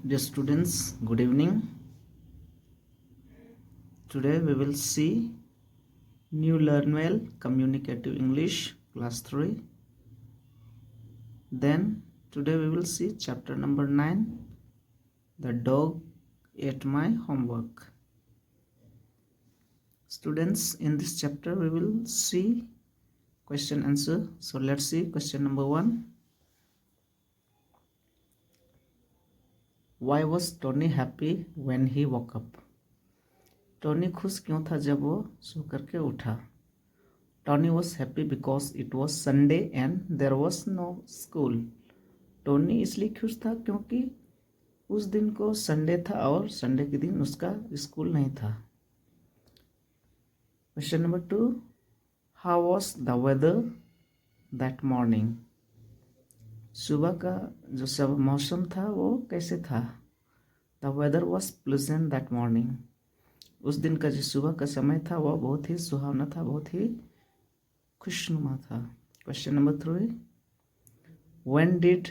Dear students, good evening. Today we will see New Learn Well Communicative English Class 3. Then today we will see chapter number 9, The Dog Ate My Homework. Students, in this chapter we will see question answer. So let's see question number 1. Why was Tony happy when he woke up? Tony खुश क्यों था जब वो सो करके उठा? Tony was happy because it was Sunday and there was no school. Tony इसलिए खुश था क्योंकि उस दिन को संडे था और संडे के दिन उसका स्कूल नहीं था. Question number 2. How was the weather that morning? सुबह का जो सब मौसम था वो कैसे था? The weather was pleasant that morning. उस दिन का जो सुबह का समय था वह बहुत ही सुहावना था, बहुत ही खुशनुमा था. Question number 3. When did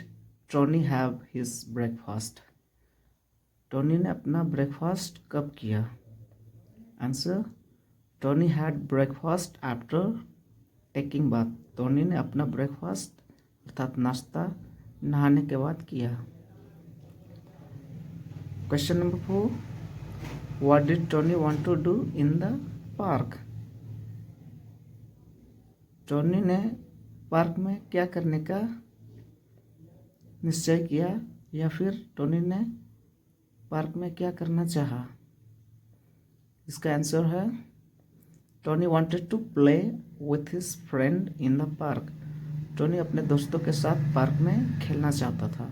Tony have his breakfast? Tony ने अपना ब्रेकफास्ट कब किया? Answer. Tony had breakfast after taking bath. Tony ने अपना ब्रेकफास्ट अर्थात नाश्ता नहाने के बाद किया. Question number 4. What did Tony want to do in the park? Tony ने पार्क में क्या करने का निश्चय किया या फिर टोनी ने पार्क में क्या करना चाहा? इसका आंसर है Tony wanted to play with his friend in the park. Tony अपने दोस्तों के साथ पार्क में खेलना चाहता था.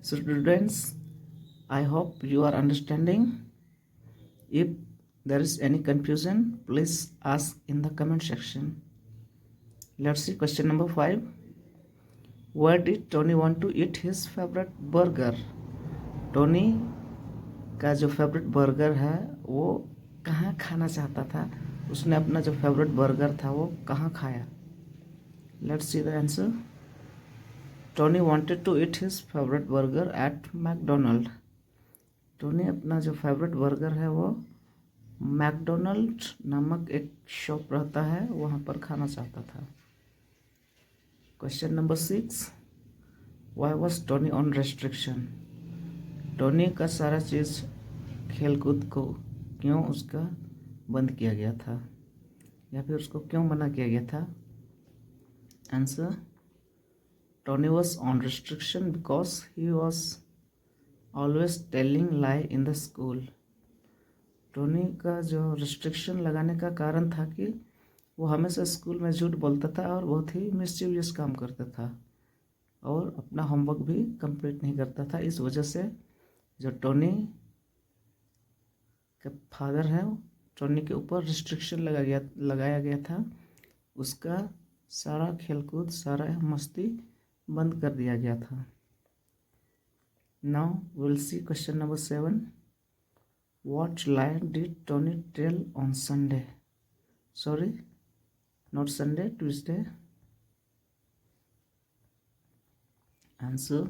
Students, I hope you are understanding. If there is any confusion, please ask in the comment section. Let's see question number 5. Where did Tony want to eat his favorite burger? Tony का जो favourite burger है वो कहाँ खाना चाहता था? उसने अपना जो फेवरेट बर्गर था वो कहाँ खाया? Let's see the answer. Tony wanted to eat his favorite burger at McDonald's. Tony अपना जो फेवरेट बर्गर है वो मैकडोनल्ड नामक एक शॉप रहता है वहाँ पर खाना चाहता था. Question number 6. Why was Tony on restriction? Tony का सारा चीज़ खेलकूद को क्यों उसका बंद किया गया था या फिर उसको क्यों मना किया गया था? Answer. Tony was on restriction because he was always telling lie in the school. Tony का जो रिस्ट्रिक्शन लगाने का कारण था कि वो हमेशा स्कूल में झूठ बोलता था और बहुत ही मिस्चीवियस काम करता था और अपना होमवर्क भी कंप्लीट नहीं करता था. इस वजह से जो टोनी के फादर हैं टोनी के ऊपर रिस्ट्रिक्शन लगाया गया था. उसका सारा खेलकूद सारा मस्ती बंद कर दिया गया था. Now we'll see question number 7. What lie did Tony tell on Sunday? Sorry, not Sunday, Tuesday. Answer.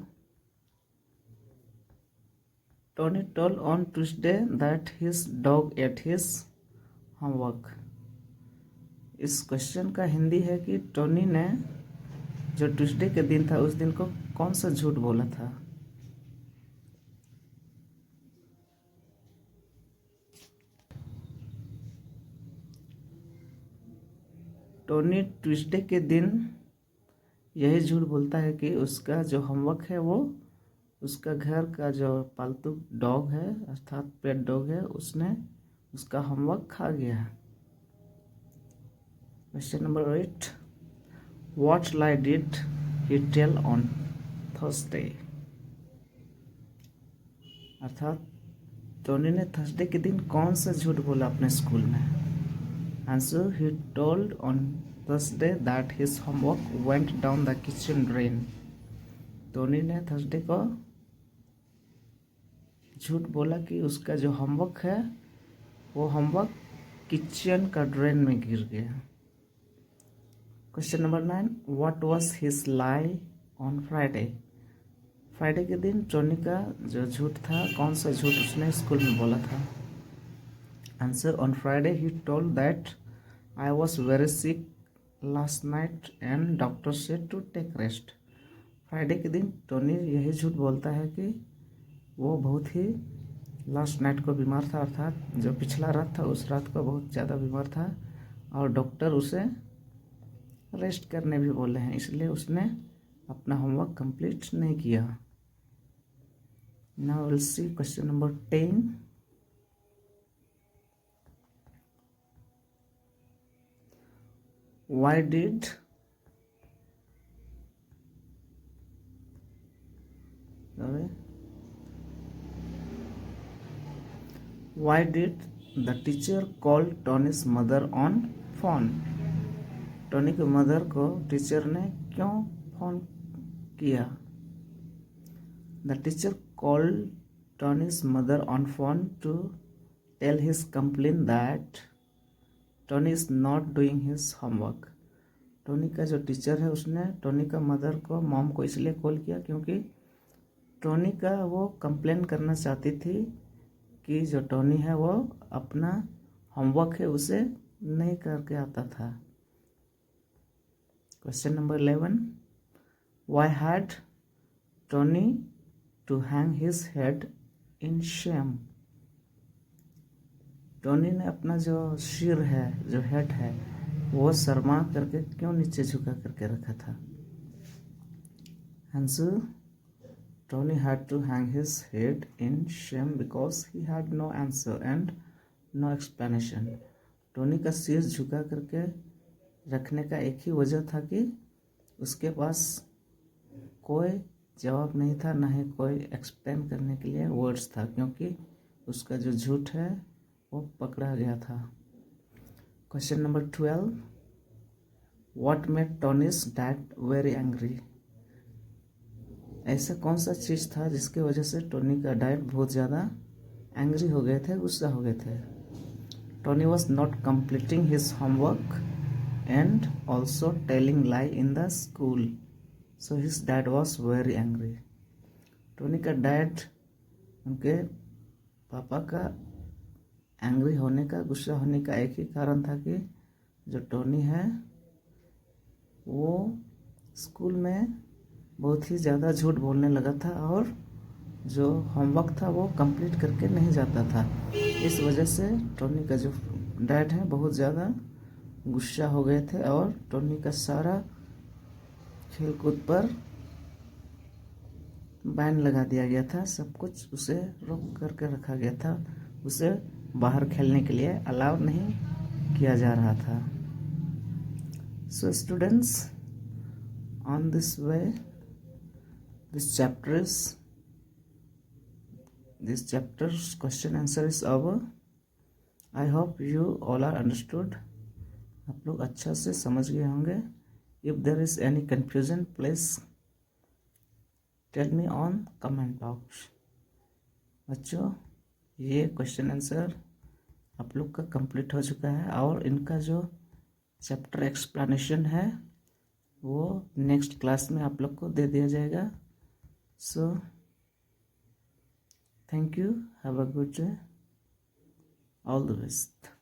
Tony told on Tuesday that his dog ate his homework. इस क्वेश्चन का हिंदी है कि टोनी ने जो ट्यूसडे के दिन था उस दिन को कौन सा झूठ बोला था? टोनी ट्यूसडे के दिन यही झूठ बोलता है कि उसका जो होमवर्क है वो उसका घर का जो पालतू डॉग है अर्थात पेट डॉग है उसने उसका होमवर्क खा गया. Question number 8. What lie did he tell on Thursday? अर्थात टोनी ने थर्सडे के दिन कौन सा झूठ बोला अपने स्कूल में? Answer. He told on Thursday that his homework went down the kitchen drain. Tony ने थर्सडे को झूठ बोला कि उसका जो होमवर्क है वो होमवर्क किचन का ड्रेन में गिर गया. Question number 9. What was his lie on Friday? Friday के दिन टोनी का जो झूठ था, कौन सा झूठ उसने स्कूल में बोला था? Answer, on Friday he told that I was very sick last night and doctor said to take rest. Friday के दिन टोनी यही झूठ बोलता है कि वो बहुत ही लास्ट नाइट को बीमार था, अर्थात जो पिछला रात था उस रात को बहुत ज़्यादा बीमार था और डॉक्टर उसे रेस्ट करने भी बोले हैं, इसलिए उसने अपना होमवर्क कंप्लीट नहीं किया। Now will see question number 10। Why did the teacher call Tony's mother on phone? Tony के मदर को टीचर ने क्यों फोन किया? The teacher called Tony's mother on phone to tell his complaint that Tony is not doing his homework. Tony का जो teacher है उसने Tony का मदर को, मॉम को इसलिए कॉल किया क्योंकि टोनी का वो कंप्लेन करना चाहती थी कि जो टोनी है वो अपना होमवर्क है उसे नहीं करके आता था। Question number 11, why had Tony to hang his head in shame? Tony ने अपना जो सिर है, जो हेड है, वो शर्मा करके क्यों नीचे झुका करके रखा था? Answer, Tony had to hang his head in shame because he had no answer and no explanation. Tony का सिर झुका करके रखने का एक ही वजह था कि उसके पास कोई जवाब नहीं था, ना ही कोई एक्सप्लेन करने के लिए वर्ड्स था, क्योंकि उसका जो झूठ है वो पकड़ा गया था। Question number 12, what made Tony's dad very angry? ऐसा कौन सा चीज़ था जिसके वजह से टोनी का डैड बहुत ज़्यादा एंग्री हो गए थे, गुस्सा हो गए थे? Tony was not completing his homework and also telling lie in the school, so his dad was very angry. Tony का डैड, उनके पापा का एंग्री होने का, गुस्सा होने का एक ही कारण था कि जो टोनी है वो स्कूल में बहुत ही ज़्यादा झूठ बोलने लगा था और जो होमवर्क था वो कंप्लीट करके नहीं जाता था। इस वजह से टोनी का जो डैड है बहुत ज़्यादा गुस्सा हो गए थे और टोनी का सारा खेलकूद पर बैन लगा दिया गया था, सब कुछ उसे रोक करके रखा गया था, उसे बाहर खेलने के लिए अलाउ नहीं किया जा रहा था। So students, on this way this chapter's question answer is over. I hope you all are understood. आप लोग अच्छा से समझ गए होंगे। If there is any confusion please tell me on comment box. बच्चों, ये क्वेश्चन आंसर आप लोग का कंप्लीट हो चुका है और इनका जो चैप्टर एक्सप्लेनेशन है वो नेक्स्ट क्लास में आप लोग को दे दिया जाएगा। So thank you, have a good day, all the best.